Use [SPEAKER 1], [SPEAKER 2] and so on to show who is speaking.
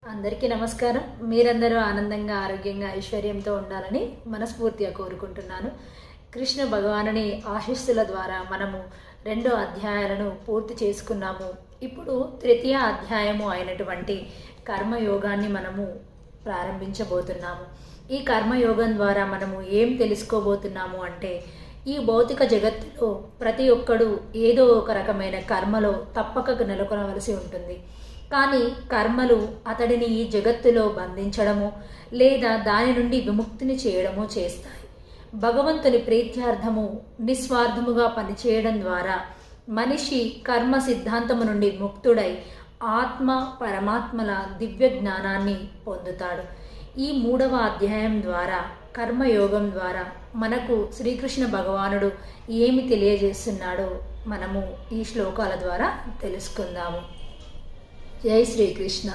[SPEAKER 1] అందరికీ నమస్కారం. మీరందరూ ఆనందంగా, ఆరోగ్యంగా, ఐశ్వర్యంతో ఉండాలని మనస్ఫూర్తిగా కోరుకుంటున్నాను. కృష్ణ భగవానుని ఆశీస్సుల ద్వారా మనము 2 అధ్యాయాలను పూర్తి చేసుకున్నాము. ఇప్పుడు 3వ అధ్యాయము అయినటువంటి కర్మయోగాన్ని మనము ప్రారంభించబోతున్నాము. ఈ కర్మయోగం ద్వారా మనము ఏం తెలుసుకోబోతున్నాము అంటే, ఈ భౌతిక జగత్తులో ప్రతి ఒక్కడు ఏదో ఒక రకమైన కర్మలో తప్పక నెలకొనవలసి ఉంటుంది. కానీ కర్మలు అతడిని ఈ జగత్తులో బంధించడము లేదా దాని నుండి విముక్తిని చేయడము చేస్తాయి. భగవంతుని ప్రీత్యార్థము నిస్వార్థముగా పనిచేయడం ద్వారా మనిషి కర్మ సిద్ధాంతము నుండి ముక్తుడై ఆత్మ పరమాత్మల దివ్య జ్ఞానాన్ని పొందుతాడు. ఈ 3వ అధ్యాయం ద్వారా కర్మయోగం ద్వారా మనకు శ్రీకృష్ణ భగవానుడు ఏమి తెలియజేస్తున్నాడో మనము ఈ శ్లోకాల ద్వారా తెలుసుకుందాము. జై శ్రీకృష్ణ.